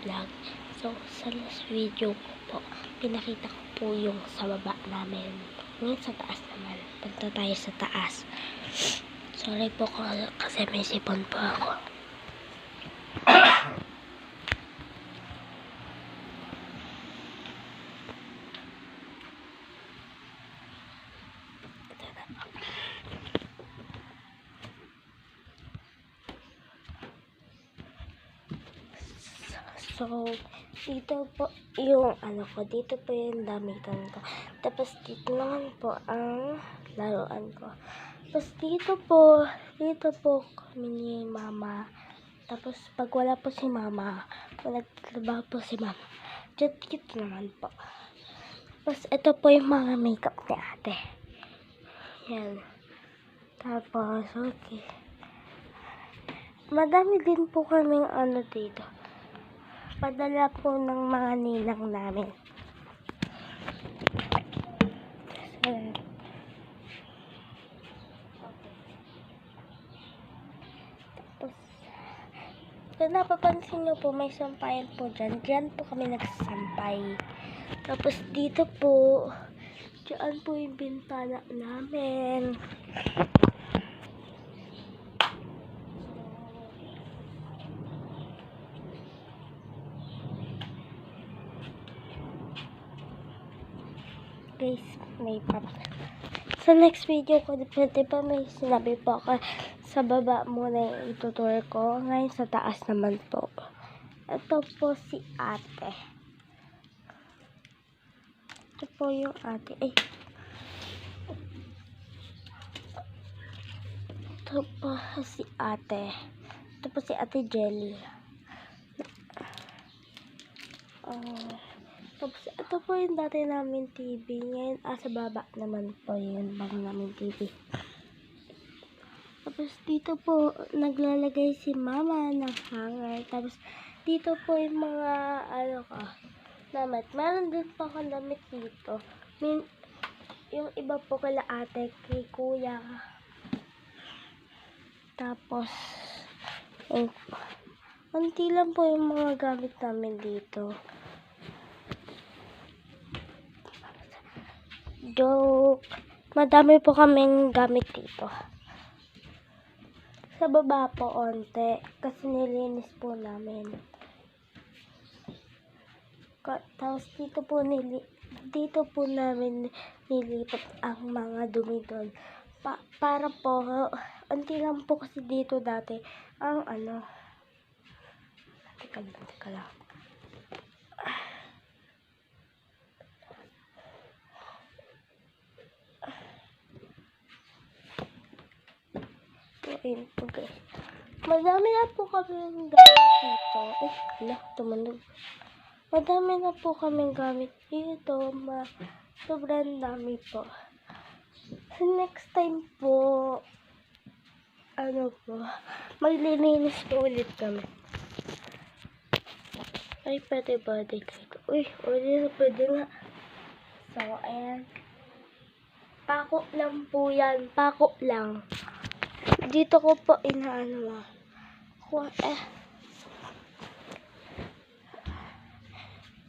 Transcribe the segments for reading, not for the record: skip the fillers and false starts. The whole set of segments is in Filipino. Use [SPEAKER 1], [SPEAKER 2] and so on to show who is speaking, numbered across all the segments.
[SPEAKER 1] vlog. So, sa last video ko po, pinakita ko po yung sa baba namin. Ngayon sa taas naman. Punta tayo sa taas. Sorry po kasi may sipon po ako. So, dito po yung dito po yung damitan ko. Tapos dito naman po ang laruan ko. Tapos dito po kami ni mama. Tapos pag wala po si mama, nagtrabaho po si mama. Dito naman po. Tapos ito po yung mga makeup ni ate. Yan. Tapos, okay. Madami din po kaming dito. Padala po ng mga ninang namin. Tapos, kung napapansin nyo po, may sampayan po dyan. Diyan po kami nagsasampay. Tapos dito po, diyan po yung bintana namin. Guys, may pop. Sa next video ko, pwede pa may sinabi po ako sa baba muna yung itutur ko. Ngayon sa taas naman po. Ito po si ate. Ito po yung ate. Ito po si ate. Ito po si ate Jelly. Tapos, ito po yung dati namin TV. Ngayon, sa baba naman po yun. Bago namin TV. Tapos, dito po, naglalagay si mama ng hanger. Tapos, dito po yung mga, damit. Meron din po akong damit dito. Yung iba po kala ate, kay kuya. Tapos, konti lang po yung mga gamit namin dito. Joke. Madami po kaming gamit dito. Sa baba po onte. Kasi nilinis po namin. Tapos dito po namin nilipat ang mga dumi doon. Para po, onti lang po kasi dito dati. Ang Teka lang. Okay. Madami na po kami gamit dito. Tumunog. Madami na po kami gamit dito. Sobrang dami po. So, next time po, maglilinis po ulit kami. Ay, pwede ba dito? Uy, pwede nga. So, ayan. Pako lang po yan. Pako lang. Dito ko po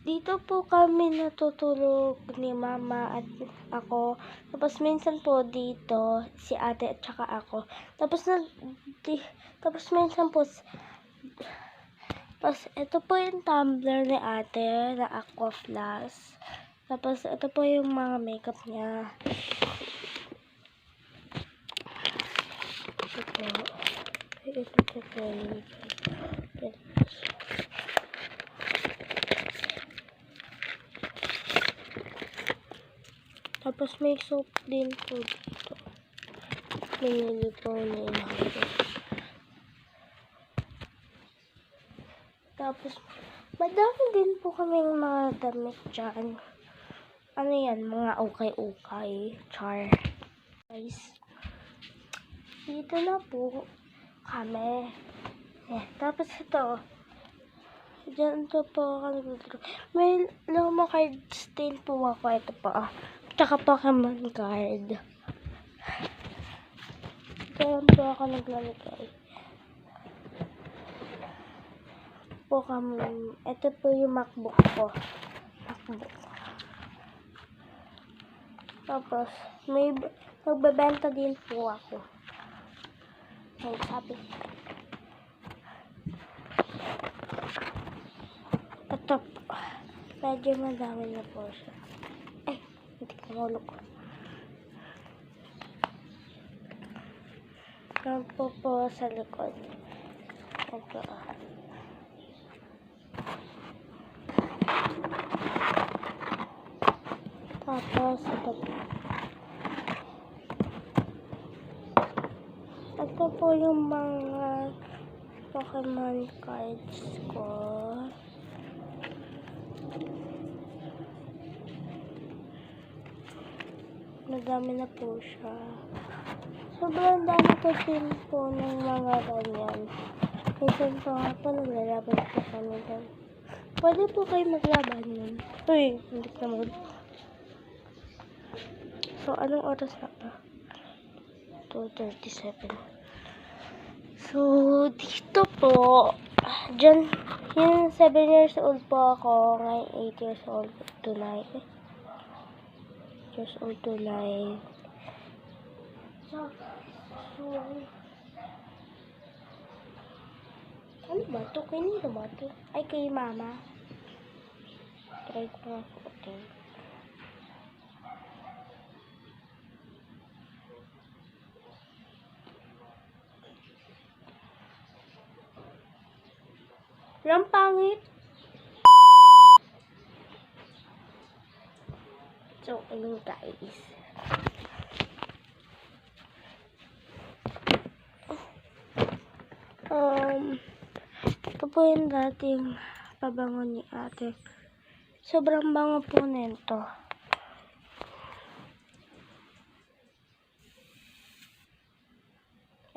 [SPEAKER 1] dito po kami natutulog ni mama at ako. Tapos minsan po dito si ate at saka ako. Tapos minsan po ito po yung tumbler ni ate na Aqua Flask. Tapos ito po yung mga makeup niya. Tapos may soap din po dito. Pinili po niya. Tapos madami din po kaming mga damit dyan. Mga ukay-ukay. Char. Guys. Dito na po kami. Tapos ito. Diyan po ako. May luma card stain po ako. Ito po. Tsaka Pokemon card. Diyan po ako naglalagay. po kami. Ito po yung MacBook ko. MacBook. Tapos, may magbebenta din po ako. Ay, sabi. Ito po. Medyo madami na po siya. Ay, hindi ko mahulog. Yan po sa likod. Ito. Tapos, ito po yung mga Pokemon cards ko. Madami na po siya. Sobrang dami kasi po ng mga ganyan. Minsan po nga po naglalaban po kami doon. Pwede po kayo maglaban yun. Uy, hindi ka naman. So, anong oras na ba? 2:37. So, dito po, dyan, yung 7 years old po ako, ngayon 8 years old tonight. So, ano ba ito? Kanino ba ito? Ay, kay mama. Try ko nga po ito. Walang pangit. So, ayun guys. Ito po yung dating pabango ni ate. Sobrang bango po nito.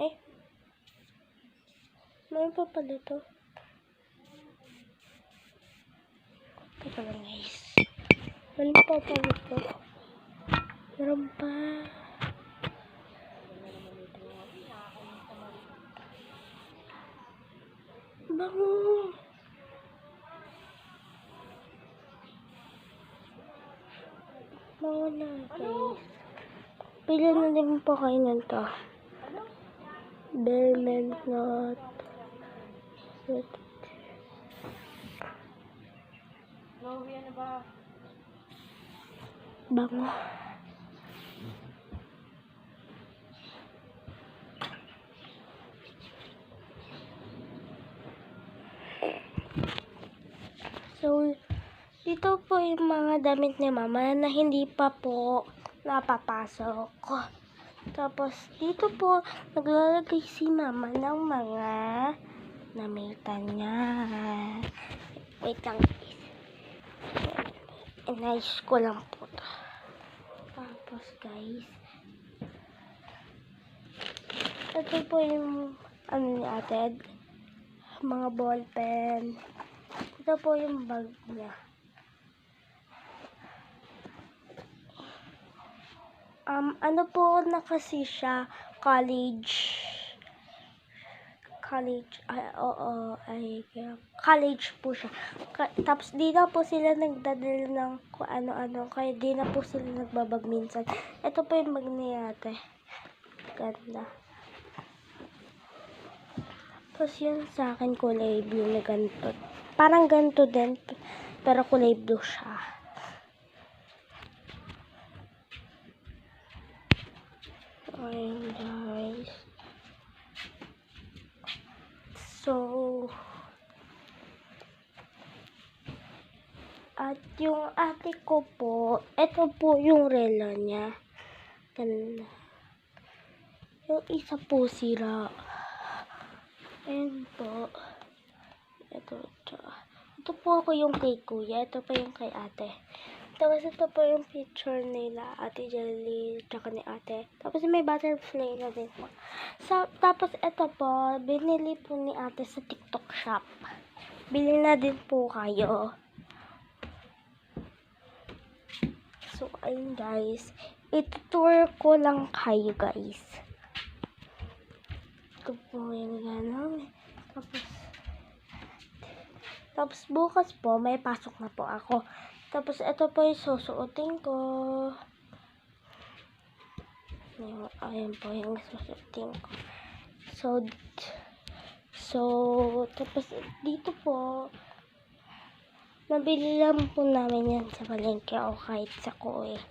[SPEAKER 1] Eh, meron pa pala ito. Teka lang guys. Meron pa pala ito. Meron pa. Bango. Bango na guys. Pili na din po kayo nito. Berment not. Bango. So, dito po yung mga damit ni mama na hindi pa po napapasok. Tapos, dito po, naglalagay si mama ng mga namitan niya. Wait lang. Inayos ko lang po ito. Tapos, guys, ito po yung ano ni ate, mga ballpen. Ito po yung bag niya. Ano po na kasi siya, college, college po siya. Tapos di na po sila nagdadala ng kung ano-ano, kaya di na po sila nagbabag minsan. Ito po yung bag ni ate. Ganda. Tapos yun sa akin kulay blue na ganito. Parang ganito din, pero kulay blue siya. Ayun guys. So, at yung ate ko po, ito po yung relo niya. Ganda. Yung isa po sira. Ayun po. Ito po ako yung kay kuya. Ito po yung kay ate. Tapos ito po yung picture nila, Ate Jelly, tsaka ni ate. Tapos may butterfly na din po. Tapos ito po, binili po ni ate sa TikTok shop. Bili na din po kayo. So, ayun guys. Itutour ko lang kayo guys. Ito po yung gano'n. Tapos, Tapos bukas po, may pasok na po ako. Tapos ito po yung susuotin ko. Ayan po yung susuotin ko. So, tapos dito po, mabili lang po namin yan sa palengke o kahit sa Koe.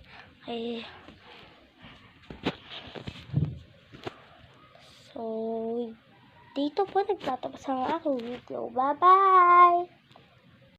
[SPEAKER 1] So, dito po nagtatapos ang aking video. Bye-bye!